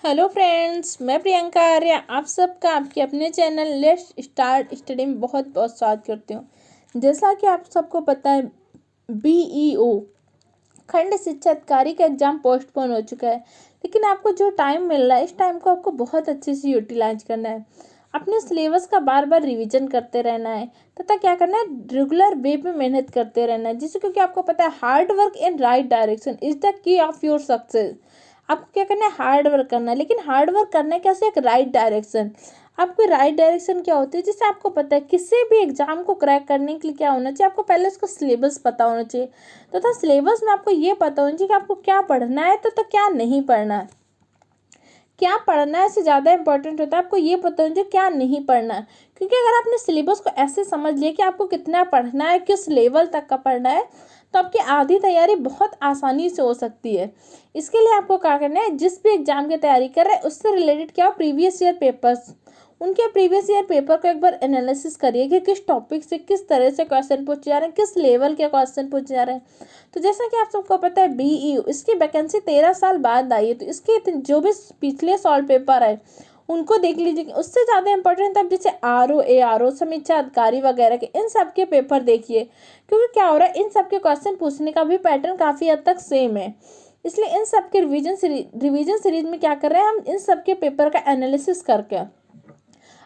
Hello friends, मैं प्रियंका आर्य आप सबका आपके अपने चैनल लेट्स स्टार्ट स्टडी में बहुत बहुत स्वागत करती हूँ। जैसा कि आप सबको पता है, बीईओ खंड शिक्षा अधिकारी का एग्जाम पोस्टपोन हो चुका है। लेकिन आपको जो टाइम मिल रहा है, इस टाइम को आपको बहुत अच्छे से यूटिलाइज करना है। अपने सिलेबस का बार बार रिवीजन करते रहना है तथा क्या करना है, रेगुलर वे पे मेहनत करते रहना है। जिससे क्योंकि आपको पता है, hard work in right direction is the key of your success. आपको क्या करना है, हार्ड वर्क करना है। लेकिन हार्ड वर्क करना है कैसे, एक राइट डायरेक्शन। आपको राइट डायरेक्शन क्या होती है, जिससे आपको पता है किसी भी एग्जाम को क्रैक करने के लिए क्या होना चाहिए, आपको पहले उसका सिलेबस पता होना चाहिए। तथा सिलेबस में आपको ये पता होना चाहिए कि आपको क्या पढ़ना है तथा क्या नहीं पढ़ना है। क्या पढ़ना है इससे ज़्यादा इंपॉर्टेंट होता है आपको ये पता होना चाहिए क्या नहीं पढ़ना है। क्योंकि अगर आपने सिलेबस को ऐसे समझ लिया कि आपको कितना पढ़ना है, किस लेवल तक का पढ़ना है, तो आपकी आधी तैयारी बहुत आसानी से हो सकती है। इसके लिए आपको क्या करना है, जिस भी एग्जाम की तैयारी कर रहे हैं उससे रिलेटेड क्या हो, प्रीवियस ईयर पेपर्स, उनके प्रीवियस ईयर पेपर को एक बार एनालिसिस करिए कि किस टॉपिक से किस तरह से क्वेश्चन पूछे जा रहे हैं, किस लेवल के क्वेश्चन पूछे जा रहे हैं। तो जैसा कि आप सबको पता है, बीईओ इसकी वैकेंसी 13 साल बाद आई है। तो इसके जो भी पिछले सॉल्व पेपर है उनको देख लीजिए। उससे ज़्यादा इंपॉर्टेंट अब जैसे आरओ, एआरओ, समीक्षा अधिकारी वगैरह के, इन सब के पेपर देखिए। क्योंकि क्या हो रहा है, इन सब के क्वेश्चन पूछने का भी पैटर्न काफ़ी हद तक सेम है। इसलिए इन सब के रिवीजन सीरीज में क्या कर रहे हैं, हम इन सब के पेपर का एनालिसिस करके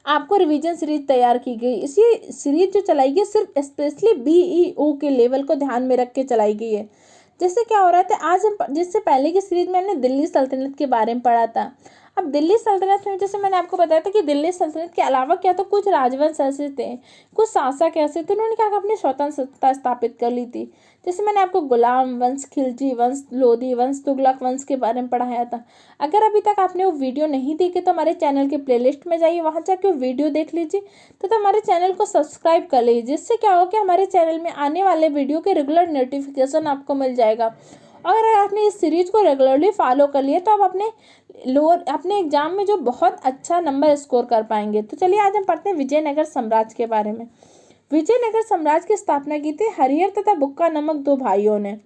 आपको रिवीजन सीरीज तैयार की गई। इसी सीरीज जो चलाई गई सिर्फ स्पेशली बीईओ के लेवल को ध्यान में रख के चलाई गई है। जैसे क्या हो रहा था, आज हम जिससे पहले की सीरीज में हमने दिल्ली सल्तनत के बारे में पढ़ा था। अब दिल्ली सल्तनत में जैसे मैंने आपको बताया था कि दिल्ली सल्तनत के अलावा क्या तो कुछ राजवंश ऐसे थे, कुछ शासक ऐसे थे, उन्होंने क्या अपनी स्वतंत्रता स्थापित कर ली थी। जैसे मैंने आपको गुलाम वंश, खिलजी वंश, लोधी वंश, तुगलक वंश के बारे में पढ़ाया था। अगर अभी तक आपने वो वीडियो नहीं देखे तो हमारे चैनल के प्लेलिस्ट में जाइए, वहाँ जाके वो वीडियो देख लीजिए। तो हमारे चैनल को सब्सक्राइब कर लीजिए, जिससे क्या होगा कि हमारे चैनल में आने वाले वीडियो के रेगुलर नोटिफिकेशन आपको मिल जाएगा। अगर आपने इस सीरीज को रेगुलरली फॉलो कर लिया तो आप अपने एग्जाम में जो बहुत अच्छा नंबर स्कोर कर पाएंगे। तो चलिए आज हम पढ़ते हैं विजयनगर साम्राज्य के बारे में। विजयनगर साम्राज्य की स्थापना की थी हरिहर तथा बुक्का नामक दो भाइयों ने।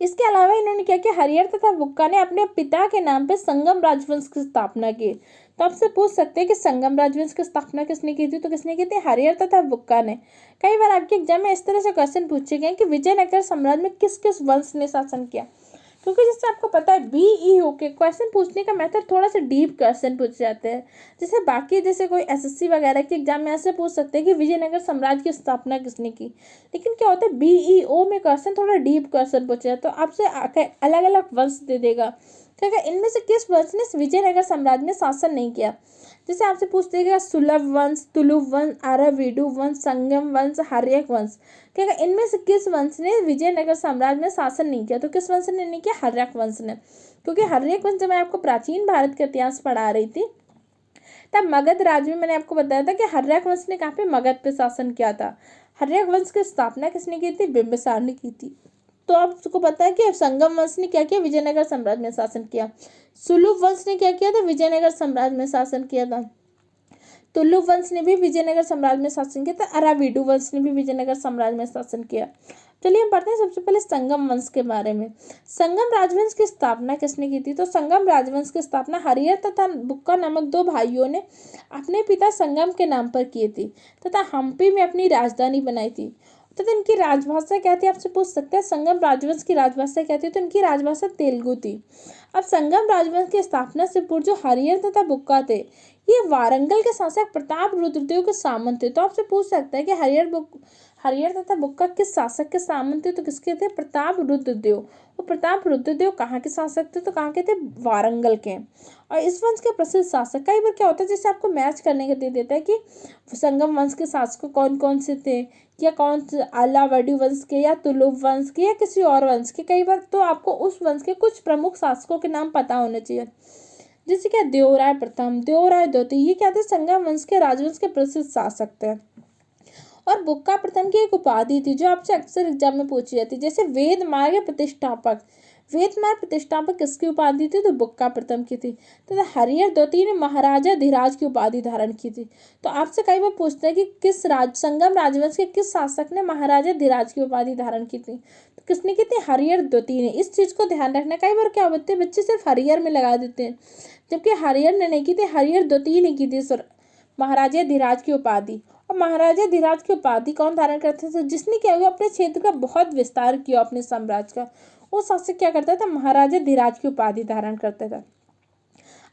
इसके अलावा इन्होंने क्या किया, हरिहर तथा बुक्का ने अपने पिता के नाम पे संगम राजवंश की स्थापना की। तो आपसे पूछ सकते हैं कि संगम राजवंश की स्थापना किसने की थी, तो किसने की थी, हरिहर तथा बुक्का ने। कई बार आपके एग्जाम में इस तरह से क्वेश्चन पूछे गए कि विजयनगर साम्राज्य में किस किस वंश ने शासन किया। क्योंकि जैसे आपको पता है, बीईओ के क्वेश्चन पूछने का मेथड थोड़ा सा डीप क्वेश्चन पूछे जाते हैं। जैसे बाकी जैसे कोई एसएससी वगैरह के एग्जाम में ऐसे पूछ सकते हैं कि विजयनगर साम्राज्य की स्थापना किसने की। लेकिन क्या होता है, बीईओ में क्वेश्चन थोड़ा डीप क्वेश्चन पूछे जाते तो आपसे अलग अलग वंश दे देगा। क्या इनमें से किस वंश ने विजयनगर साम्राज्य में शासन नहीं किया। जैसे आपसे पूछते हैं सुलभ वंश, तुलुप वंश, आरावीडु वंश, संगम वंश, हर्यक वंश। क्या इनमें से किस वंश ने विजयनगर साम्राज्य में शासन नहीं किया, तो किस वंश ने नहीं किया, हर्यक वंश ने। क्योंकि हर्यक वंश जब मैं आपको प्राचीन भारत का इतिहास पढ़ा रही थी तब मगध राज्य में मैंने आपको बताया था कि हर्यक वंश ने कहाँ पे, मगध पे शासन किया था। हर्यक वंश की स्थापना किसने की थी, बिंबिसार ने की थी। तो आपको पता है कि संगम वंश ने क्या किया, विजयनगर साम्राज्य में शासन किया। सुलभ वंश ने क्या किया था, विजयनगर साम्राज्य में शासन किया था। तुलुप वंश ने भी विजयनगर साम्राज्य में शासन किया था। अराविडु वंश ने भी विजयनगर साम्राज्य में शासन किया। चलिए हम पढ़ते हैं सबसे पहले संगम वंश के बारे में। संगम राजवंश की स्थापना किसने की थी, तो संगम राजवंश की स्थापना हरिहर तथा बुक्का नामक दो भाइयों ने अपने पिता संगम के नाम पर की थी तथा हम्पी में अपनी राजधानी बनाई थी। तो इनकी राजभाषा क्या थी, आपसे पूछ सकते हैं संगम राजवंश की राजभाषा क्या थी, तो इनकी राजभाषा तेलुगु थी। अब संगम राजवंश की स्थापना से पूर्व जो हरिहर तथा बुक्का थे, ये वारंगल के शासक प्रताप रुद्रदेव के सामंत थे। तो आपसे पूछ सकता है कि हरिहर तथा बुक्का किस शासक के सामंत थे, तो किसके थे, प्रताप रुद्रदेव। और प्रताप रुद्रदेव कहाँ के शासक थे, तो कहाँ के थे, वारंगल के। और इस वंश के प्रसिद्ध शासक, कई बार क्या होता है जैसे आपको मैच करने के दे देता है कि संगम वंश के शासक कौन कौन से थे, या कौन से अलावडी वंश के, या तुलुप वंश के, या किसी और वंश के। कई बार तो आपको उस वंश के कुछ प्रमुख शासकों के नाम पता होने चाहिए। जैसे क्या, देवराय प्रथम, देवराय द्वितीय, ये क्या थे, संगम वंश के राजवंश के प्रसिद्ध शासक थे। और बुक्का प्रथम की एक उपाधि थी जो आपसे अक्सर एग्जाम में पूछी जाती है, जैसे वेद मार्ग प्रतिष्ठापक। वेदमार्ग प्रतिष्ठापक किसकी उपाधि थी? तो बुक्का प्रथम की थी। तथा हरिहर द्वितीय ने महाराजा धीराज की उपाधि धारण की थी। तो आपसे कई बार पूछते हैं कि संगम राजवंश के किस शासक ने महाराजा धीराज की उपाधि धारण की थी? तो किसने की थी? हरिहर द्वितीय ने। इस चीज को ध्यान रखना। कई बार क्या होते हैं, बच्चे सिर्फ हरिहर में लगा देते हैं, जबकि हरिहर ने नहीं की थी, हरिहर द्वितीय ने की थी महाराजा धीराज की उपाधि। और महाराजा धीराज की उपाधि कौन धारण करते थे? जिसने क्या हुआ, अपने क्षेत्र का बहुत विस्तार किया अपने साम्राज्य का, वो शासक क्या करता था? महाराजा धीराज की उपाधि धारण करता था।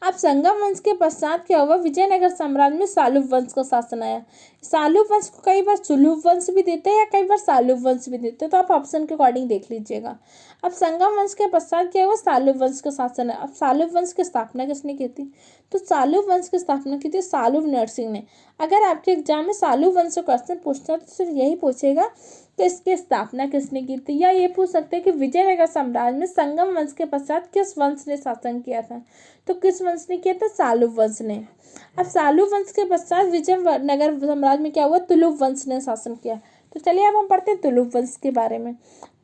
अब संगम वंश के पश्चात क्या हुआ? विजयनगर साम्राज्य में सालुव वंश का शासन आया। सालुव वंश को कई बार सुलुव वंश भी देते हैं या कई बार सालुव वंश भी देते हैं, तो आप ऑप्शन के अकॉर्डिंग देख लीजिएगा। अब संगम वंश के पश्चात क्या हुआ? सालुव वंश का शासन है। अब सालुव वंश की स्थापना किसने की थी? तो सालुव वंश की स्थापना की थी सालुव नरसिंह ने। अगर आपके एग्जाम में सालुव वंश का क्वेश्चन पूछता है तो सिर्फ यही पूछेगा कि इसकी स्थापना किसने की थी, या ये पूछ सकते हैं कि विजयनगर साम्राज्य में संगम वंश के पश्चात किस वंश ने शासन किया था? तो किस वंश ने किया था? सालुव वंश ने। अब सालुव वंश के पश्चात विजयनगर साम्राज्य में क्या हुआ? तुलुव वंश ने शासन किया। तो चलिए अब हम पढ़ते हैं तुलुव वंश के बारे में।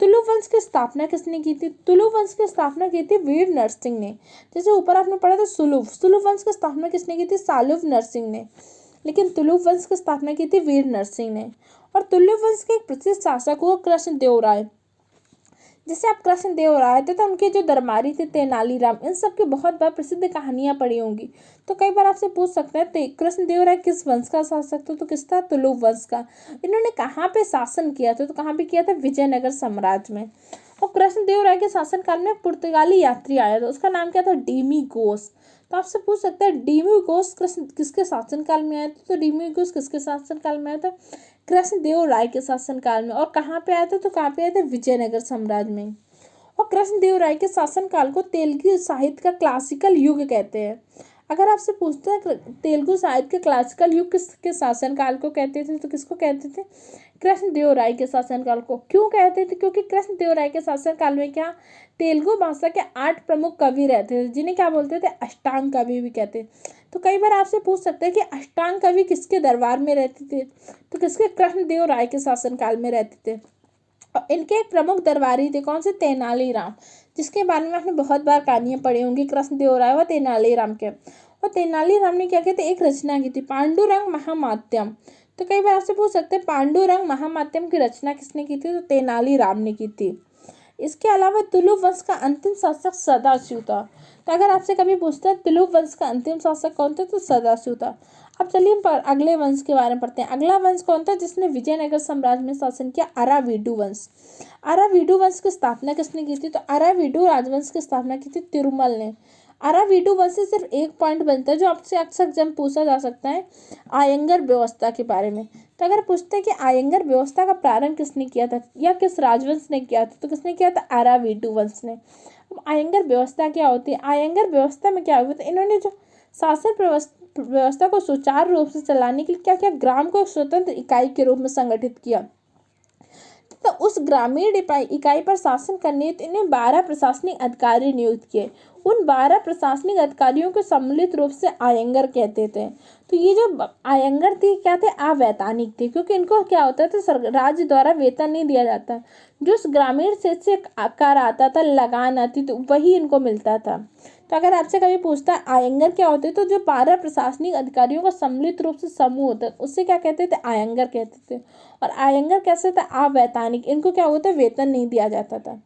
तुलुव वंश की स्थापना किसने की थी? तुलुव वंश की स्थापना की थी वीर नरसिंह ने। जैसे ऊपर आपने पढ़ा था सुलुव वंश की स्थापना किसने की थी? सालुव नरसिंह ने। लेकिन तुलुव वंश की स्थापना की थी वीर नरसिंह ने। और तुलुव वंश के एक प्रसिद्ध शासक हुआ कृष्णदेव राय। जैसे आप कृष्णदेव राय थे तो उनके जो दरबारी थे तेनालीराम, इन सब की बहुत बार प्रसिद्ध कहानियां पढ़ी होंगी। तो कई बार आपसे पूछ सकते हैं कृष्णदेव राय किस वंश का शासक था? तो किस था? तुलुव वंश का। इन्होंने कहाँ पे शासन किया था? तो कहाँ पे किया था? विजयनगर साम्राज्य में। और कृष्णदेव राय के शासनकाल में एक पुर्तगाली यात्री आया था, उसका नाम क्या था? डीमीगोस। तो आपसे पूछ सकते हैं डीमीगोस किसके शासनकाल में आया था? तो डीमीगोस किसके शासनकाल में आया था? कृष्णदेव राय के शासनकाल में। और कहाँ पे आया था? तो कहाँ पे आया था? विजयनगर साम्राज्य में। और कृष्णदेव राय के शासनकाल को तेलुगु साहित्य का क्लासिकल युग कहते हैं। अगर आपसे पूछते हैं तेलुगु साहित्य के क्लासिकल युग किसके शासनकाल को कहते थे? तो किसको कहते थे? कृष्णदेव राय के शासनकाल को। क्यों कहते थे? क्योंकि कृष्णदेव राय के शासनकाल में क्या, तेलुगु भाषा के 8 प्रमुख कवि रहते थे, जिन्हें क्या बोलते थे? अष्टांग कवि भी कहते। तो कई बार आपसे पूछ सकते हैं कि अष्टांग कवि किसके दरबार में रहते थे? तो किसके? कृष्णदेव राय के शासनकाल में रहते थे। और इनके एक प्रमुख दरबारी थे, कौन से? तेनालीराम, जिसके बारे में आपने बहुत बार कहानियां पढ़ी होंगी कृष्णदेव राय व तेनालीराम के। और तेनालीराम ने क्या किया था? एक रचना की थी पांडुरंग महामात्यम। तो कई बार आपसे पूछ सकते हैं पांडुरंग महामात्यम की रचना किसने की थी? तो तेनालीराम ने की थी। इसके अलावा तुलुव वंश का अंतिम शासक सदाशिव था। तो अगर आपसे कभी पूछता है तुलुव वंश का अंतिम शासक कौन था? तो सदाशिव था। अब चलिए हम अगले वंश के बारे में पढ़ते हैं। अगला वंश कौन था जिसने विजयनगर साम्राज्य में शासन किया? अराविडु वंश। अराविडु वंश की स्थापना किसने की थी? तो अराविडु राजवंश की स्थापना की थी तिरुमल ने। अराविडु वंश से सिर्फ एक पॉइंट बनता है जो आपसे अक्सर जब पूछा जा सकता है, आयंगर व्यवस्था के बारे में। तो अगर पूछते हैं कि आयंगर व्यवस्था का प्रारंभ किसने किया था या किस राजवंश ने किया था? तो किसने किया था? अराविडु वंश ने। अब आयंगर व्यवस्था क्या होती है? आयंगर व्यवस्था में क्या हुआ था? इन्होंने जो शासन व्यवस्था को सुचारू रूप से चलाने के लिए क्या किया? ग्राम को एक स्वतंत्र इकाई के रूप में संगठित किया। तो उस ग्रामीण इकाई पर शासन करने हेतु इन्हें 12 प्रशासनिक अधिकारी नियुक्त किए। उन 12 प्रशासनिक अधिकारियों को सम्मिलित रूप से आयंगर कहते थे। तो ये जो आयंगर थे क्या थे? अवैतनिक थे, क्योंकि इनको क्या होता था? राज्य द्वारा वेतन नहीं दिया जाता। जो उस ग्रामीण क्षेत्र से कर आता था, लगान आती, तो वही इनको मिलता था। तो अगर आपसे कभी पूछता है आयंगर क्या होते, तो जो 12 प्रशासनिक अधिकारियों का सम्मिलित रूप से समूह होता है उससे क्या कहते थे? आयंगर कहते थे। और आयंगर कैसे था? अवैतनिक, इनको क्या होता है? वेतन नहीं दिया जाता था।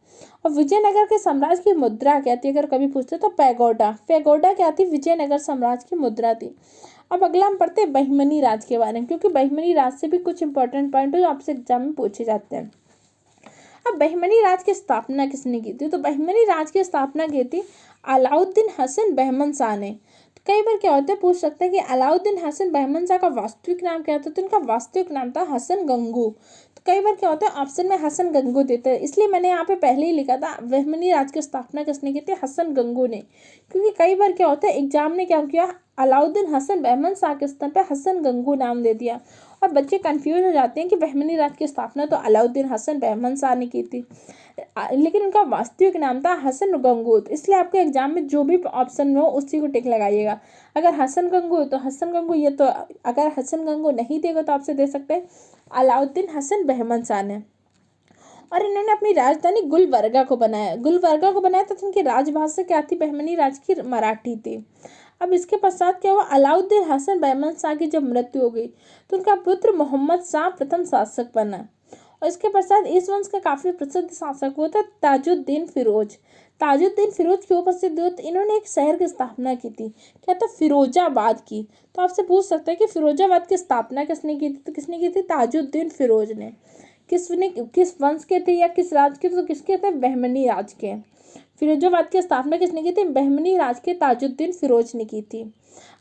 और विजयनगर के साम्राज्य की मुद्रा क्या थी? अगर कभी पूछते तो पैगोडा। पैगोडा क्या थी? विजयनगर साम्राज्य की मुद्रा थी। अब अगला हम पढ़ते हैं बहिमनी राज के बारे में, क्योंकि बहिमनी राज से भी कुछ इंपॉर्टेंट पॉइंट जो आपसे एग्जाम में पूछे जाते हैं। अब बहिमनी राज की स्थापना किसने की थी? तो बहिमनी राज की स्थापना की थी अलाउद्दीन हसन बहमन शाह ने। तो कई बार क्या होता है, पूछ सकते हैं कि अलाउद्दीन हसन बहमन शाह का वास्तविक नाम क्या था? तो उनका वास्तविक नाम था हसन गंगू। तो कई बार क्या होता है, ऑप्शन में हसन गंगू देते हैं, इसलिए मैंने यहाँ पे पहले ही लिखा था बहमनी राज की स्थापना किसने की थी? हसन गंगू ने। क्योंकि कई बार क्या होता है, एग्जाम ने क्या किया, अलाउद्दीन हसन बहमन शाह के स्थान पर हसन गंगू नाम दे दिया और बच्चे कंफ्यूज हो जाते हैं कि बहमनी राज की स्थापना तो अलाउद्दीन हसन बहमन शाह ने की थी, लेकिन उनका वास्तविक नाम था हसन गंगू। इसलिए आपके एग्जाम में जो भी ऑप्शन में हो उसी को टिक लगाइएगा। अगर हसन गंगू तो हसन गंगू, ये तो अगर हसन गंगू नहीं देगा तो आपसे दे सकते हैं अलाउद्दीन हसन बहमन शाह ने। और इन्होंने अपनी राजधानी गुलबर्गा को बनाया। गुलबर्गा को बनाया तथा इनकी राजभाषा क्या थी, बहमनी राज की मराठी थी। अब इसके पश्चात क्या हुआ, अलाउद्दीन हसन बहमन शाह की जब मृत्यु हो गई तो उनका पुत्र मोहम्मद शाह प्रथम शासक बना। और इसके पश्चात इस वंश का काफी प्रसिद्ध शासक हुआ था ताजुद्दीन फिरोज। ताजुद्दीन फिरोज क्यों प्रसिद्ध हुए, तो इन्होंने एक शहर की स्थापना की थी, क्या था, फिरोजाबाद की। तो आपसे पूछ सकते हैं कि फिरोजाबाद की स्थापना किसने की थी, तो किसने की थी, ताजुद्दीन फिरोज ने। किस वंश के थे या किस राज के, तो किसके थे, बहमनी राज के। फिरोजाबाद की स्थापना किसने की थी, बहमनी राज के ताजुद्दीन फिरोज ने की थी।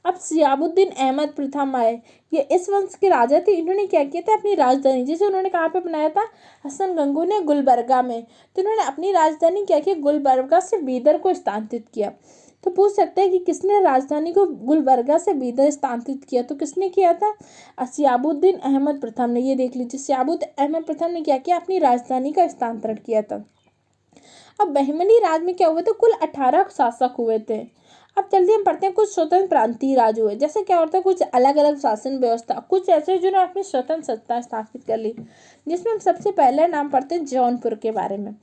अब सियाबुद्दीन अहमद प्रथम आए, ये इस वंश के राजा थे। इन्होंने क्या किया था, अपनी राजधानी, जिसे उन्होंने कहाँ पे बनाया था, हसन गंगू ने गुलबर्गा में। तो इन्होंने अपनी राजधानी क्या की, गुलबर्गा से बीदर को स्थानांतरित किया। तो पूछ सकते हैं कि किसने राजधानी को गुलबर्गा से बीदर स्थानांतरित किया, तो किसने किया था, सियाबुद्दीन अहमद प्रथम ने। ये देख लीजिए, सियाबुद्दीन अहमद प्रथम ने क्या किया, अपनी राजधानी का स्थानांतरण किया था। अब बहमनी राज में क्या हुए थे, कुल 18 शासक हुए थे। अब जल्दी हम पढ़ते हैं कुछ स्वतंत्र प्रांतीय राज हुए। जैसे क्या होता है, कुछ अलग अलग शासन व्यवस्था, कुछ ऐसे जिन्होंने अपनी स्वतंत्र सत्ता स्थापित कर ली, जिसमें हम सबसे पहले नाम पढ़ते हैं जौनपुर के बारे में।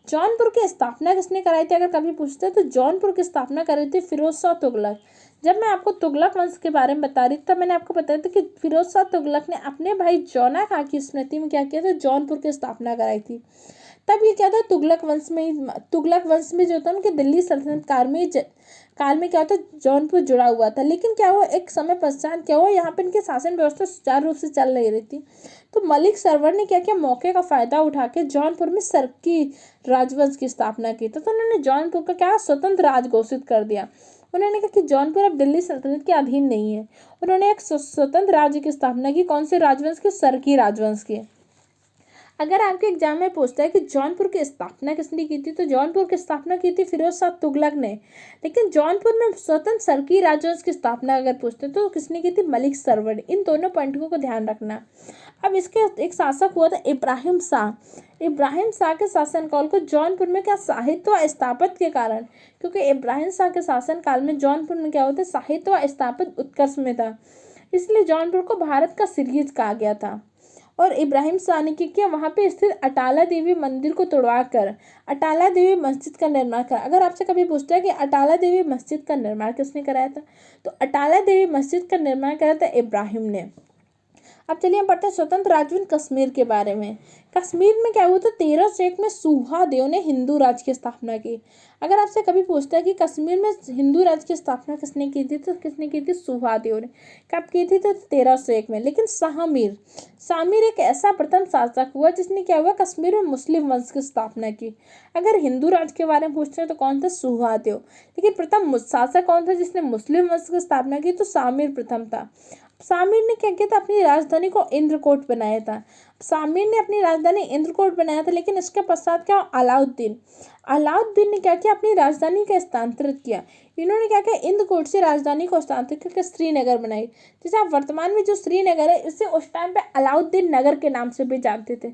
जौनपुर की स्थापना किसने कराई थी, अगर कभी पूछते हैं तो जौनपुर की स्थापना करी थी फिरोज शाह तुगलक। जब मैं आपको तुगलक वंश के बारे में बता रही थी तब मैंने आपको बताया था कि फिरोज शाह तुगलक ने अपने भाई जौना खां की स्मृति में क्या किया था, जौनपुर की स्थापना कराई थी। तब ये क्या था, तुगलक वंश में जो था उनके दिल्ली सल्तनत काल में क्या होता, जौनपुर जुड़ा हुआ था। लेकिन क्या हुआ, एक समय पश्चात क्या हुआ, यहाँ पे इनके शासन व्यवस्था सुचारू रूप से चल नहीं रही थी। तो मलिक सरवर ने क्या किया, मौके का फायदा उठा के जौनपुर में सरकी राजवंश की स्थापना की। तो उन्होंने जौनपुर का क्या स्वतंत्र राज घोषित कर दिया। उन्होंने कहा कि जौनपुर अब दिल्ली सल्तनत के अधीन नहीं है। उन्होंने एक स्वतंत्र राज्य की स्थापना की, कौन से राजवंश की, सरकी राजवंश की। अगर आपके एग्जाम में पूछता है कि जौनपुर की स्थापना किसने की थी, तो जौनपुर की स्थापना की थी फिरोज शाह तुगलक ने। लेकिन जौनपुर में स्वतंत्र सरकी राजवंश की स्थापना अगर पूछते हैं तो किसने की थी, मलिक सरवर ने। इन दोनों पॉइंटों को ध्यान रखना। अब इसके एक शासक हुआ था इब्राहिम शाह। इब्राहिम शाह के शासनकाल को जौनपुर में क्या, साहित्य व स्थापत्य के कारण, क्योंकि इब्राहिम शाह के शासनकाल में जौनपुर में क्या होता है, साहित्य व स्थापत्य उत्कर्ष में था, इसलिए जौनपुर को भारत का सिरगिज कहा गया था। और इब्राहिम शाह ने क्या किया, वहाँ पे स्थित अटाला देवी मंदिर को तोड़वाकर अटाला देवी मस्जिद का निर्माण करा। अगर आपसे कभी पूछता है कि अटाला देवी मस्जिद का निर्माण किसने कराया था, तो अटाला देवी मस्जिद का निर्माण कराया था इब्राहिम ने। अब चलिए हम पढ़ते हैं स्वतंत्र राज्य कश्मीर के बारे में। कश्मीर में क्या हुआ था, 1301 में सुहादेव ने हिंदू राज्य की स्थापना की। अगर आपसे कभी पूछता है कि कश्मीर में हिंदू राज्य की स्थापना किसने की थी, तो किसने की थी, सुहादेव ने। कब की थी, तो 1301 में। लेकिन शामिर एक ऐसा प्रथम शासक हुआ जिसने क्या हुआ, कश्मीर में मुस्लिम वंश की स्थापना की। अगर हिंदू राज्य के बारे में पूछते हैं तो कौन था, सुहादेव। लेकिन प्रथम शासक कौन था जिसने मुस्लिम वंश की स्थापना की, तो शामिर प्रथम था। शामिर ने क्या किया था, अपनी राजधानी को इंद्रकोट बनाया था। शामिर ने अपनी राजधानी इंद्रकोट बनाया था, लेकिन इसके पश्चात क्या, अलाउद्दीन ने क्या किया, अपनी राजधानी का स्थानांतरित किया। इन्होंने क्या किया, इंद्रकोट से राजधानी को स्थानांतरित करके श्रीनगर बनाई। जैसे आप वर्तमान में जो श्रीनगर है, इसे उस टाइम पे अलाउद्दीन नगर के नाम से भी जानते थे।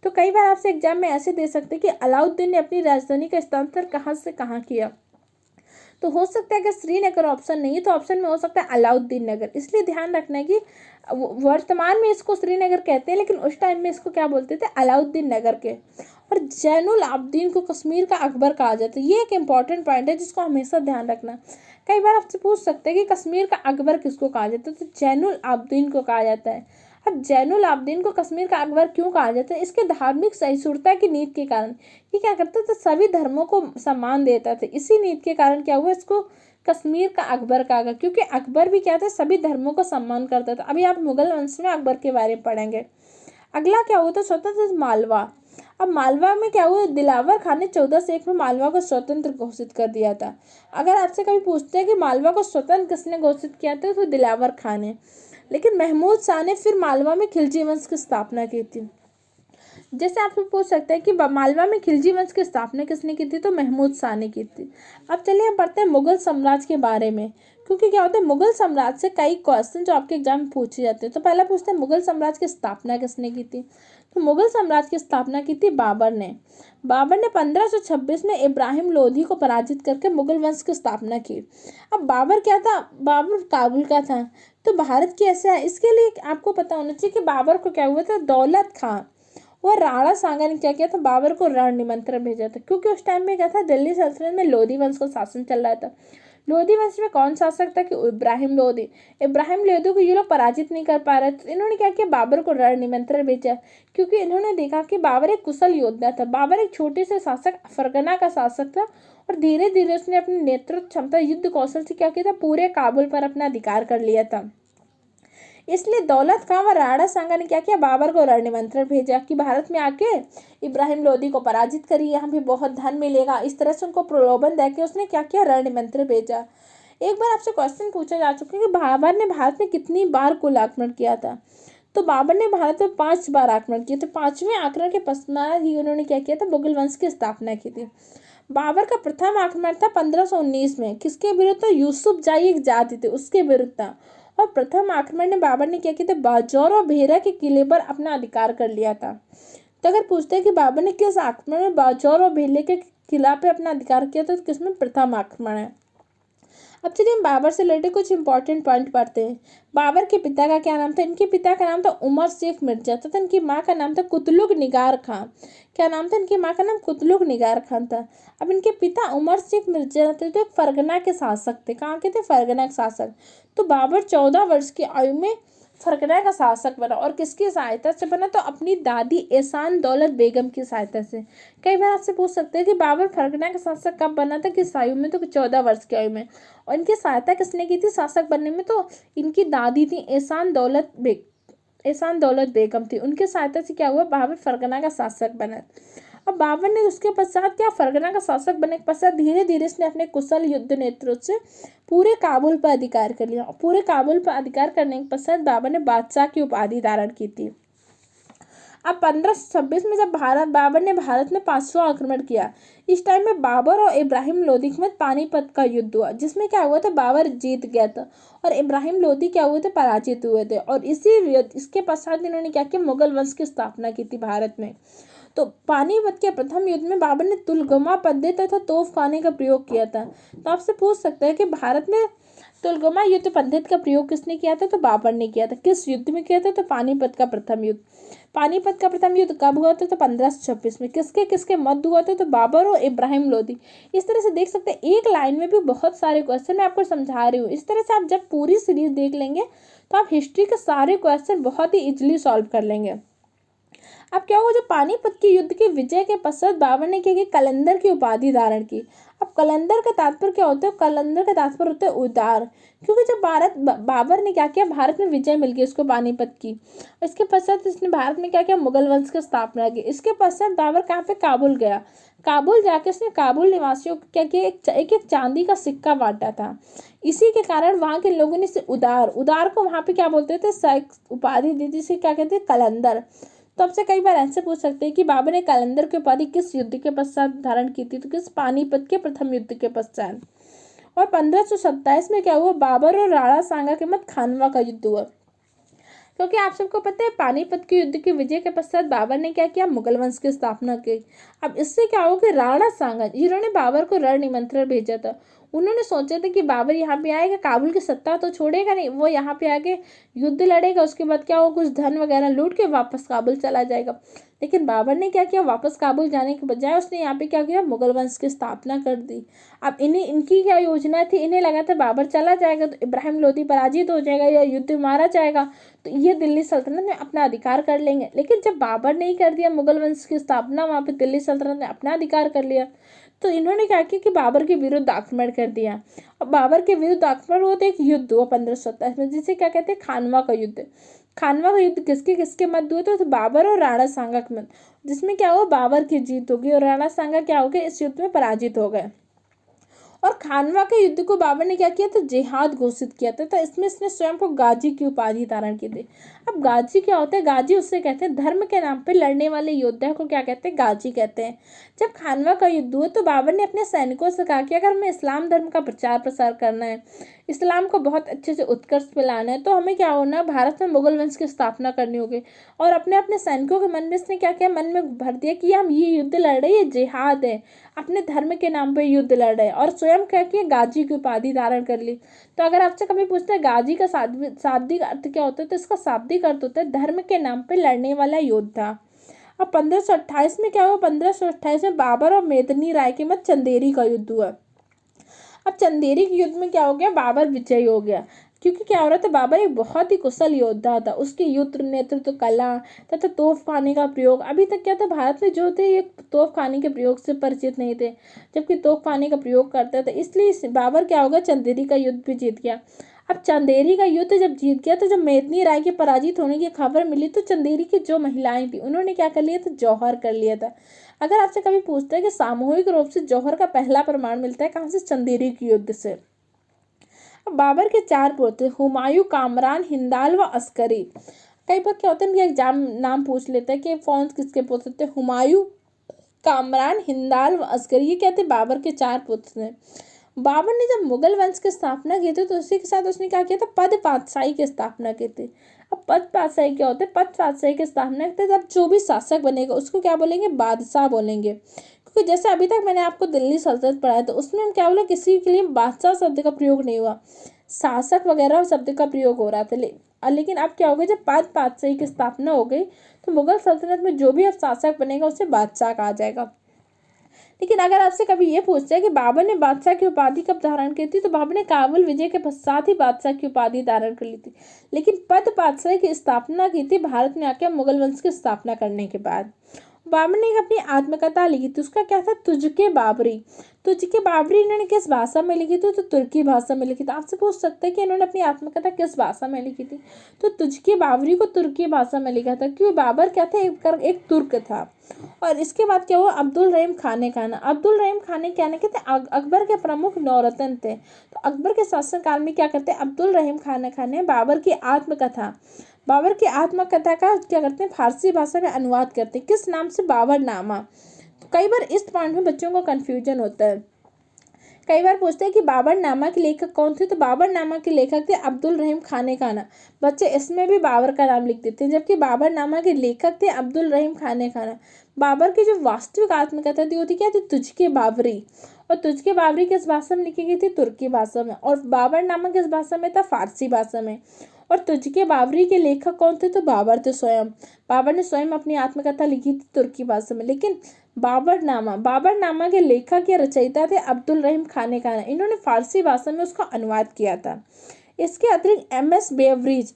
तो कई बार आपसे एग्जाम में ऐसे दे सकते हैं कि अलाउद्दीन ने अपनी राजधानी का स्थानांतरण कहाँ से कहाँ किया। तो हो सकता है कि श्रीनगर ऑप्शन नहीं है, तो ऑप्शन में हो सकता है अलाउद्दीन नगर। इसलिए ध्यान रखना है कि वर्तमान में इसको श्रीनगर कहते हैं, लेकिन उस टाइम में इसको क्या बोलते थे, अलाउद्दीन नगर के। और जैनुल आबदीन को कश्मीर का अकबर कहा जाता है। ये एक इंपॉर्टेंट पॉइंट है जिसको हमेशा ध्यान रखना। कई बार आपसे पूछ सकते हैं कि कश्मीर का अकबर किसको कहा जाता है, तो जैनुल आबदीन को कहा जाता है। अब जैनुल आबदीन को कश्मीर का अकबर क्यों कहा जाता है, इसके धार्मिक सहिष्णुता की नीति के कारण। ये क्या करता था, सभी धर्मों को सम्मान देता था। इसी नीति के कारण क्या हुआ, इसको कश्मीर का अकबर कहा गया, क्योंकि अकबर भी क्या था, सभी धर्मों को सम्मान करता था। अभी आप मुगल वंश में अकबर के बारे में पढ़ेंगे। अगला क्या हुआ था, स्वतंत्र मालवा। अब मालवा में क्या हुआ, दिलावर खान ने 1401 में मालवा को स्वतंत्र घोषित कर दिया था। अगर आपसे कभी पूछते हैं कि मालवा को स्वतंत्र किसने घोषित किया था, तो दिलावर खान ने। लेकिन महमूद शाह ने फिर मालवा में खिलजी वंश की स्थापना की थी। जैसे आपसे पूछ सकते हैं कि मालवा में खिलजी वंश की स्थापना किसने की थी, तो महमूद शाह ने की थी। अब चलिए हम पढ़ते हैं मुगल साम्राज्य के बारे में, क्योंकि क्या होता है, मुगल साम्राज्य से कई क्वेश्चन जो आपके एग्जाम में पूछे जाते हैं। तो पहला पूछते हैं, मुगल साम्राज्य की स्थापना किसने की थी, तो मुगल साम्राज्य की स्थापना की थी बाबर ने। बाबर ने 1526 में इब्राहिम लोधी को पराजित करके मुगल वंश की स्थापना की। अब बाबर क्या था, बाबर काबुल का था, तो भारत की ऐसा है। इसके लिए आपको पता होना चाहिए कि बाबर को क्या हुआ था, दौलत खां वह राणा सांगा ने क्या किया था, बाबर को रण निमंत्रण भेजा था, क्योंकि उस टाइम में क्या था, दिल्ली सल्तनत में लोधी वंश का शासन चल रहा था। लोधी वंश में कौन शासक था कि इब्राहिम लोधी। इब्राहिम लोधी को ये लोग पराजित नहीं कर पा रहे, तो इन्होंने क्या किया, बाबर को रण निमंत्रण भेजा, क्योंकि इन्होंने देखा कि बाबर एक कुशल योद्धा था। बाबर एक छोटे से शासक, फरगना का शासक था, और धीरे धीरे उसने अपनी नेतृत्व क्षमता, युद्ध कौशल से क्या किया था, पूरे काबुल पर अपना अधिकार कर लिया था। इसलिए दौलत खां व राणा सांगा ने क्या किया, बाबर को रण निमंत्रण भेजा कि भारत में आके इब्राहिम लोधी को पराजित करिए, यहाँ भी बहुत धन मिलेगा। इस तरह से उनको प्रलोभन देके उसने क्या किया, रण निमंत्रण भेजा। एक बार आपसे क्वेश्चन पूछा जा चुका है कि बाबर ने भारत में कितनी बार कुल आक्रमण किया था। तो बाबर ने भारत में 5 बार आक्रमण किए थे। 5वें आक्रमण के पश्चात ही उन्होंने क्या किया था, मुगल वंश की स्थापना की थी। बाबर का प्रथम आक्रमण था 1519 में, किसके विरुद्ध था, यूसुफ जाही एक जाति थे उसके विरुद्ध था। और प्रथम आक्रमण में बाबर ने क्या किया था, बाजौर और भेरा के किले पर अपना अधिकार कर लिया था। तो अगर पूछते हैं कि बाबर ने किस आक्रमण में बाजौर और भेले के किला पे अपना अधिकार किया था, तो किसमें, प्रथम आक्रमण है। अब चलिए हम बाबर से रिलेटेड कुछ इंपॉर्टेंट पॉइंट पढ़ते हैं। बाबर के पिता का क्या नाम था, इनके पिता का नाम था उमर शेख मिर्जा तथा इनकी माँ का नाम था कुतलुग निगार खां। क्या नाम था, इनकी माँ का नाम कुतलुग निगार खान था। अब इनके पिता उमर शेख मिर्जा थे, तो एक फरगना के शासक थे। कहाँ के थे, फरगना के शासक। तो बाबर 14 वर्ष की आयु में फरगना का शासक बना, और किसकी सहायता से बना, तो अपनी दादी एहसान दौलत बेगम की सहायता से। कई बार आपसे पूछ सकते हैं कि बाबर फरगना का शासक कब बना था, किस आयु में, तो 14 वर्ष की आयु में। और इनकी सहायता किसने की थी शासक बनने में, तो इनकी दादी थी एहसान दौलत बेगम थी। उनकी सहायता से क्या हुआ, बाबर फरगना का शासक बना। अब बाबर ने उसके पश्चात क्या, फरगना का शासक बनने के पश्चात धीरे धीरे इसने अपने कुशल युद्ध नेतृत्व से पूरे काबुल पर अधिकार कर लिया। पूरे काबुल पर अधिकार करने के पश्चात बाबर ने बादशाह की उपाधि धारण की थी। अब 1526 में जब बाबर ने भारत में 5वां आक्रमण किया, इस टाइम में बाबर और इब्राहिम लोदी के मध्य पानीपत का युद्ध हुआ, जिसमें क्या हुआ था, बाबर जीत गया था और इब्राहिम लोदी क्या हुए थे, पराजित हुए थे। और इसके पश्चात इन्होंने क्या किया, मुगल वंश की स्थापना की थी भारत में। तो पानीपत के प्रथम युद्ध में बाबर ने तुलगमा पद्धति तथा तोपखाने का प्रयोग किया था। तो आपसे पूछ सकते हैं कि भारत में तुलगमा युद्ध पद्धति का प्रयोग किसने किया था, तो बाबर ने किया था। किस युद्ध में किया था, तो पानीपत का प्रथम युद्ध। पानीपत का प्रथम युद्ध कब हुआ था, तो 1526 में। किसके किसके मध्य हुआ था, तो बाबर और इब्राहिम लोदी। इस तरह से देख सकते हैं, एक लाइन में भी बहुत सारे क्वेश्चन मैं आपको समझा रही हूँ। इस तरह से आप जब पूरी सीरीज देख लेंगे तो आप हिस्ट्री के सारे क्वेश्चन बहुत ही इजिली सॉल्व कर लेंगे। अब क्या हुआ, जो पानीपत के युद्ध के विजय के पश्चात बाबर ने क्या किया, कलंदर की उपाधि धारण की। अब कलंदर का तात्पर्य क्या होता है, कलंदर का तात्पर्य होता है उदार, क्योंकि जब बाबर ने क्या किया, भारत में विजय मिल गई उसको पानीपत की। इसके पश्चात इसने भारत में क्या किया, मुगल वंश की स्थापना की। इसके पश्चात बाबर कहाँ पे, काबुल गया। काबुल जाके उसने काबुल निवासियों को क्या किया, एक चांदी का सिक्का बांटा था। इसी के कारण वहाँ के लोगों ने इसे उदार को वहाँ पे क्या बोलते थे, उपाधि दी थी, इसे क्या कहते हैं, कलंदर। तो आपसे कई बार ऐसे पूछ सकते हैं कि बाबर ने कलंदर की उपाधि किस युद्ध के पश्चात धारण की थी, तो किस, पानीपत के प्रथम युद्ध के पश्चात। और 1527 में क्या हुआ, बाबर और राणा सांगा के मध्य खानवा का युद्ध हुआ। क्योंकि आप सबको पता है, पानीपत के युद्ध के विजय के पश्चात बाबर ने क्या किया, मुगल वंश की स्थापना की। अब इससे क्या हुआ कि राणा सांगा जिन्होंने बाबर को रण निमंत्रण भेजा था, उन्होंने सोचा था कि बाबर यहाँ पे आएगा, काबुल की सत्ता तो छोड़ेगा नहीं, वो यहाँ पे आके युद्ध लड़ेगा, उसके बाद क्या होगा, कुछ धन वगैरह लूट के वापस काबुल चला जाएगा। लेकिन बाबर ने क्या किया, वापस काबुल जाने के बजाय उसने यहाँ पे क्या किया, मुगल वंश की स्थापना कर दी। अब इनकी क्या योजना थी, इन्हें लगा था बाबर चला जाएगा तो इब्राहिम लोदी पराजित हो जाएगा या युद्ध मारा जाएगा, तो ये दिल्ली सल्तनत में अपना अधिकार कर लेंगे। लेकिन जब बाबर ने ही कर दिया मुगल वंश की स्थापना, वहाँ पे दिल्ली सल्तनत ने अपना अधिकार कर लिया, तो इन्होंने क्या किया कि बाबर के विरुद्ध आक्रमण कर दिया। और बाबर के विरुद्ध आक्रमण हुआ तो एक युद्ध हुआ 1527 में, जिसे क्या कहते हैं, खानवा का युद्ध। खानवा का युद्ध किसके किसके मध्य हुआ, तो बाबर और राणा सांगा के मध्य, जिसमें क्या हुआ, बाबर की जीत होगी और राणा सांगा क्या हो गए, इस युद्ध में पराजित हो गए। और खानवा के युद्ध को बाबर ने क्या किया था, जिहाद घोषित किया था। तो इसमें इसने स्वयं को गाजी की उपाधि धारण की थी। अब गाजी क्या होता है, गाजी उससे कहते हैं धर्म के नाम पे लड़ने वाले योद्धा को क्या कहते हैं, गाजी कहते हैं। जब खानवा का युद्ध हुआ तो बाबर ने अपने सैनिकों से कहा कि अगर हमें इस्लाम धर्म का प्रचार प्रसार करना है, इस्लाम को बहुत अच्छे से उत्कर्ष पे लाना है, तो हमें क्या होना है, भारत में मुगल वंश की स्थापना करनी होगी। और अपने अपने सैनिकों के मन में इसने क्या किया, मन में भर दिया कि हम ये युद्ध लड़ रहे हैं, ये जिहाद है, अपने धर्म के नाम पे युद्ध लड़ रहे हैं, और स्वयं क्या किया, गाजी की उपाधि धारण कर ली। तो अगर आपसे कभी पूछते हैं गाजी का शाब्दिक अर्थ क्या होता है, तो इसका शाब्दिक अर्थ होता है धर्म के नाम पे लड़ने वाला योद्धा। अब 1528 में क्या हुआ, 1528 में बाबर और मेदिनी राय के मध्य चंदेरी का युद्ध हुआ। अब चंदेरी के युद्ध में क्या हो गया, बाबर विजयी हो गया। क्योंकि क्या हो रहा था, बाबर एक बहुत ही कुशल योद्धा था। उसकी युद्ध नेतृत्व कला तथा तोप खाने का प्रयोग, अभी तक क्या था, भारत में जो थे ये तोप खाने के प्रयोग से परिचित नहीं थे, जबकि तोप खाने का प्रयोग करते थे। इसलिए बाबर क्या होगा, चंदेरी का युद्ध भी जीत गया। अब चंदेरी का युद्ध जब जीत गया तो जब मेदिनी राय के पराजित होने की खबर मिली तो चंदेरी की जो महिलाएं थी उन्होंने क्या कर लिया था, जौहर कर लिया था। अगर आपसे कभी पूछते हैं कि सामूहिक रूप से जौहर का पहला प्रमाण मिलता है कहाँ से, चंदेरी के युद्ध से। अब बाबर के 4 पुत्र, हुमायूं, कामरान, हिंदाल व अस्करी। कई बार क्या होता है, एग्जाम नाम पूछ लेता है कि कौन किसके पुत्र थे। हुमायूं, कामरान, हिंदाल व अस्करी, ये क्या थे, बाबर के 4 पुत्र थे। बाबर ने जब मुगल वंश की स्थापना की थी तो उसी के साथ उसने क्या किया था, पद पातशाही की स्थापना की थी। अब पद पातशाही क्या होते हैं, पद पातशाही की स्थापना करते तब जो भी शासक बनेगा उसको क्या बोलेंगे, बादशाह बोलेंगे। क्योंकि जैसे अभी तक मैंने आपको दिल्ली सल्तनत पढ़ाया तो उसमें हम क्या बोला, किसी के लिए बादशाह शब्द का प्रयोग नहीं हुआ, शासक वगैरह शब्द का प्रयोग हो रहा था। लेकिन अब क्या हो गया, जब पद पातशाही की स्थापना हो गई तो मुगल सल्तनत में जो भी अब शासक बनेगा उसे बादशाह कहा जाएगा। लेकिन अगर आपसे कभी ये पूछता है कि बाबर ने बादशाह की उपाधि कब धारण की थी, तो बाबर ने काबुल विजय के पश्चात ही बादशाह की उपाधि धारण कर ली थी। लेकिन पद बादशाह की स्थापना की थी भारत में आकर मुगल वंश की स्थापना करने के बाद। बाबर ने एक अपनी आत्मकथा लिखी थी, उसका क्या था, तुझके बाबरी। तुझके बाबरी इन्होंने किस भाषा में लिखी थी, तो तुर्की भाषा में लिखी थी। आपसे पूछ सकते हैं कि इन्होंने अपनी आत्मकथा किस भाषा में लिखी थी, तो तुझके बाबरी को तुर्की भाषा में लिखा था, क्योंकि बाबर क्या था, एक तुर्क था। और इसके बाद क्या हुआ, अब्दुल रहीम खाने खाना। अब्दुल रहीम खाने क्या थे, अकबर के प्रमुख नौरतन थे। तो अकबर के शासनकाल में क्या करते हैं, अब्दुल रहीम खाने बाबर की आत्मकथा, बाबर की आत्मकथा का क्या करते हैं, फारसी भाषा में अनुवाद करते हैं। किस नाम से, बाबरनामा। तो कई बार इस पॉइंट में बच्चों को कंफ्यूजन होता है। कई बार पूछते हैं कि बाबरनामा के लेखक कौन थे, तो बाबरनामा के लेखक थे अब्दुल रहीम खाना। बच्चे इसमें भी बाबर का नाम लिख देते हैं, जबकि बाबरनामा के लेखक थे अब्दुल रहीम खाना। बाबर की जो वास्तविक आत्मकथा थी वो थी क्या थी, तुझके बाबरी। और तुझके बाबरी किस भाषा में लिखी गई थी, तुर्की भाषा में। और बाबरनामा किस भाषा में था, फारसी भाषा में। और तुझके बाबरी के लेखक कौन थे, तो बाबर थे स्वयं। बाबर ने स्वयं अपनी आत्मकथा लिखी थी तुर्की भाषा में। लेकिन बाबरनामा के लेखक या रचयिता थे अब्दुल रहीम खाना। इन्होंने फारसी भाषा में उसका अनुवाद किया था। इसके अतिरिक्त एम एस बेवरीज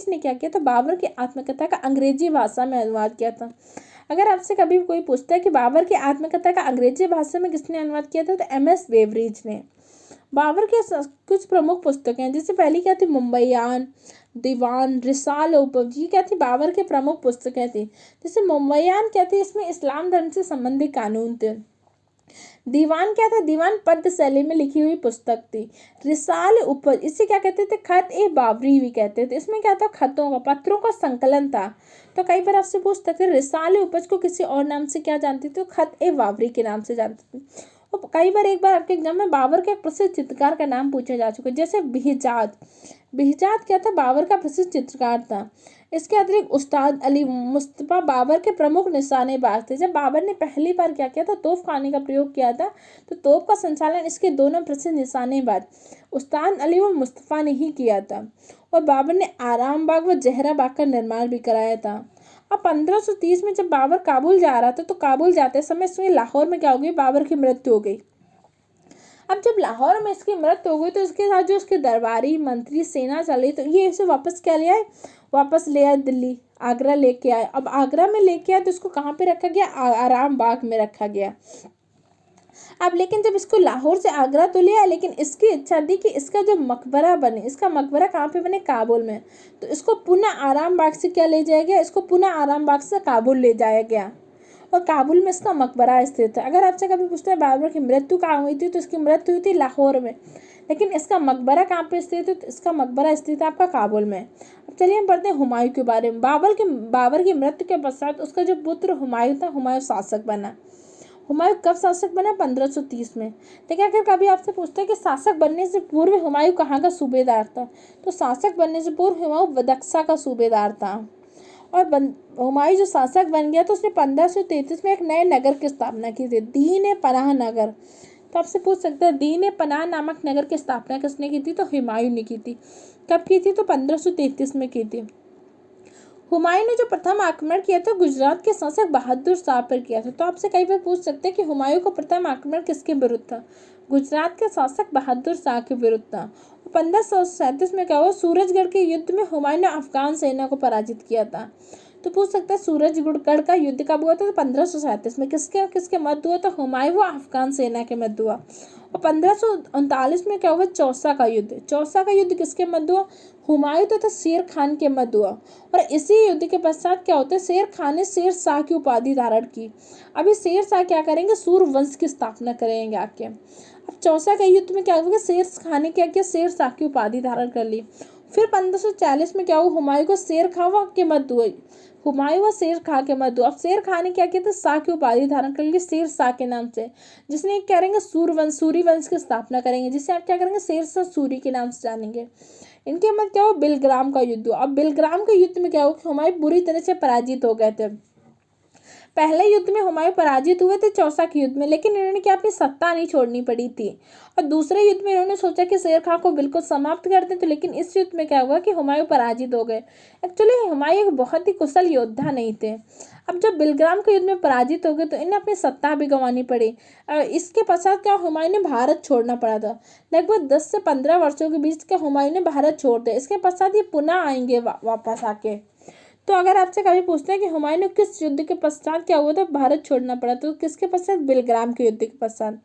ने क्या किया था, बाबर की आत्मकथा का अंग्रेजी भाषा में अनुवाद किया था। अगर आपसे कभी कोई पूछता है कि बाबर की आत्मकथा का अंग्रेजी भाषा में किसने अनुवाद किया था, तो एम एस बेवरीज ने। बाबर के कुछ प्रमुख पुस्तकें हैं, जिससे पहली क्या थी, मुंबईयान, दीवान, रिसाल उपज, ये क्या थी, बाबर के प्रमुख पुस्तकें थी। जैसे मुंबईयान क्या थी, इसमें इस्लाम धर्म से संबंधित कानून थे। दीवान क्या था, दीवान पद्य शैली में लिखी हुई पुस्तक थी। रिसाल उपज, इसे क्या कहते थे, खत ए बाबरी भी कहते थे। इसमें क्या था, खतों का, पत्रों का संकलन था। तो कई बार आपसे पूछ सकते, रिसाल उपज को किसी और नाम से क्या जानती थी, तो खत ए बाबरी के नाम से जानती थी। और कई बार एक बार आपके एग्जाम में बाबर के प्रसिद्ध चित्रकार का नाम पूछा जा चुका है, जैसे बिहजाद। बिहजाद क्या था, बाबर का प्रसिद्ध चित्रकार था। इसके अतिरिक्त उस्ताद अली मुस्तफा बाबर के प्रमुख निशानेबाज थे। जब बाबर ने पहली बार क्या किया था, तोप खाने का प्रयोग किया था, तो तोप का संचालन इसके दोनों प्रसिद्ध निशानेबाज उस्ताद अली व मुस्तफा ने ही किया था। और बाबर ने आराम बाग व जहरा बाग का निर्माण भी कराया था। अब 1530 में जब बाबर काबुल जा रहा था, तो काबुल जाते समय इसमें लाहौर में क्या हो गई, बाबर की मृत्यु हो गई। अब जब लाहौर में इसकी मृत्यु हो गई तो इसके साथ जो उसके दरबारी मंत्री सेना चली, तो ये इसे वापस क्या ले आए, वापस ले आए दिल्ली, आगरा लेके आए। अब आगरा में लेके आए तो इसको कहाँ पे रखा गया, आराम बाग में रखा गया। अब लेकिन जब इसको लाहौर से आगरा तो ले आए, लेकिन इसकी इच्छा थी कि इसका जो मकबरा बने, इसका मकबरा कहाँ पे बने, काबुल में। तो इसको पुनः आराम बाग से क्या ले जाया गया, इसको पुनः आराम बाग से काबुल ले जाया गया। और काबुल में इसका मकबरा स्थित है। अगर आपसे कभी पूछते हैं बाबर की मृत्यु कहाँ हुई थी, तो इसकी मृत्यु हुई थी लाहौर में। लेकिन इसका मकबरा कहाँ पे स्थित है, तो इसका मकबरा स्थित है आपका काबुल में। अब चलिए हम पढ़ते हैं हुमायूं के बारे में। बाबर की मृत्यु के पश्चात उसका जो पुत्र हुमायूं था, हुमायूं शासक बना। हुमायूं कब शासक बना, 1530 में। लेकिन अगर कभी आपसे पूछते हैं कि शासक बनने से पूर्व हुमायूं कहाँ का सूबेदार था, तो शासक बनने से पूर्व हुमायूं बदख्शा का सूबेदार था। और हुमायूं जो शासक बन गया तो उसने 1533 में एक नए नगर की स्थापना की थी, दीन ए पनाह नगर। तो आपसे पूछ सकते हैं, दीन ए पनाह नामक नगर की स्थापना किसने की थी, तो हुमायूं ने की थी। कब की थी, तो 1533 में की थी। हुमायूं ने जो प्रथम आक्रमण किया था गुजरात के शासक बहादुर शाह पर किया था। तो आपसे कई बार पूछ सकते हैं कि हुमायूं का प्रथम आक्रमण किसके विरुद्ध था? गुजरात के शासक बहादुर शाह के विरुद्ध था। 1537 में क्या हुआ? सूरजगढ़ के युद्ध में हुमायूं ने अफगान सेना को पराजित किया था। तो पूछ सकता है सूरजगढ़ का युद्ध कब हुआ था? तो 1537 में। किसके किसके मध्य हुआ? तो हुमायूं व अफगान सेना के मध्य हुआ। और 1539 में क्या हुआ? चौसा का युद्ध। चौसा का युद्ध किसके मध्य हुआ? हुमायूं तथा शेर खान के मध्य हुआ। और इसी युद्ध के पश्चात क्या होता है? शेर खान ने शेर शाह की उपाधि धारण की। अभी शेर शाह क्या करेंगे? सूर्यवंश की स्थापना करेंगे आके। अब चौसा के युद्ध में क्या हुआ? शेर खान ने क्या किया? शेर शाह की उपाधि धारण कर ली। फिर 1540 में क्या हुआ? हुमायूं को शेर खां के मध्य हुई। हुमायूं व शेर खां के मध्य। अब शेर खां ने क्या किया था? शाह की उपाधि धारण कर ली शेर शाह के नाम से, जिसने क्या करेंगे? सूर्यवंश की स्थापना करेंगे, जिसे आप क्या करेंगे? शेर शाह सूरी के नाम से जानेंगे। इनके मध्य क्या हुआ? बिलग्राम का युद्ध हुआ। अब बिलग्राम के युद्ध में क्या हुआ कि हुमायूं बुरी तरह से पराजित हो गए थे। पहले युद्ध में हुमायूं पराजित हुए थे चौसा के युद्ध में, लेकिन इन्होंने क्या अपनी सत्ता नहीं छोड़नी पड़ी थी। और दूसरे युद्ध में इन्होंने सोचा कि शेर खां को बिल्कुल समाप्त कर दें, तो लेकिन इस युद्ध में क्या हुआ कि हुमायूं पराजित हो गए। एक्चुअली हुमायूं एक बहुत ही कुशल योद्धा नहीं थे। अब जब बिलग्राम के युद्ध में पराजित हो गए तो इन्हें अपनी सत्ता भी गंवानी पड़ी। इसके पश्चात क्या हुमायूं ने भारत छोड़ना पड़ा था। लगभग 10 से 15 वर्षों के बीच क्या हुमायूं ने भारत छोड़ दिया। इसके पश्चात ये पुनः आएंगे वापस आके। तो अगर आपसे कभी पूछते हैं कि हुमायूं ने किस युद्ध के पश्चात क्या हुआ था भारत छोड़ना पड़ा, तो किसके पश्चात? बिलग्राम के युद्ध के पश्चात।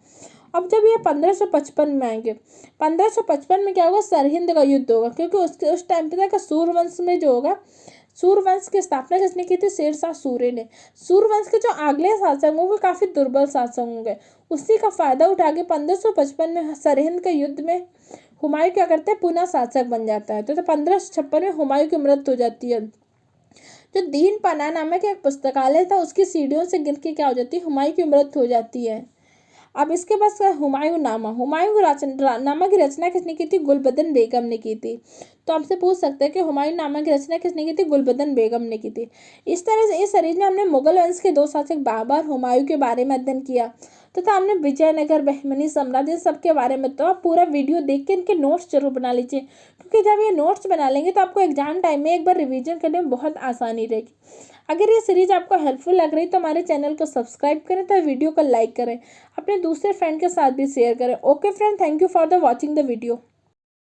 अब जब ये 1555 में आएंगे, 1555 में क्या होगा? सरहिंद का युद्ध होगा, क्योंकि उस टाइम पे था सूर्यवंश में जो होगा, सूर्यवंश की स्थापना किसने की थी? शेर शाह सूरी ने। सूर्यवंश के जो अगले शासक होंगे वो काफी दुर्बल शासक होंगे। उसी का फायदा उठा के 1555 में सरहिंद के युद्ध में हुमायूं क्या करते हैं? पुनः शासक बन जाता है। तो 1556 में हुमायूं की मृत्यु हो जाती है। जो दीन पन्ना नामक एक पुस्तकालय था उसकी सीढ़ियों से गिर के क्या हो जाती है? हुमायूं की मृत्यु हो जाती है। अब इसके बाद हुमायूं नामा की रचना किसने की थी? गुलबदन बेगम ने की थी। तो आपसे पूछ सकते हैं कि हुमायूं नामा की रचना किसने की थी? गुलबदन बेगम ने की थी। इस तरह से इस सीरीज में हमने मुगल वंश के 2 शासक बाबर हुमायूं के बारे में अध्ययन किया तथा हमने विजयनगर, बहमनी साम्राज्य सबके बारे में। तो आप पूरा वीडियो देख के इनके नोट्स जरूर बना लीजिए, क्योंकि जब ये नोट्स बना लेंगे तो आपको एग्जाम टाइम में एक बार रिवीजन करने में बहुत आसानी रहेगी। अगर ये सीरीज आपको हेल्पफुल लग रही तो हमारे चैनल को सब्सक्राइब करें, तो वीडियो को लाइक करें, अपने दूसरे फ्रेंड के साथ भी शेयर करें। Okay friend, thank you for the watching the video.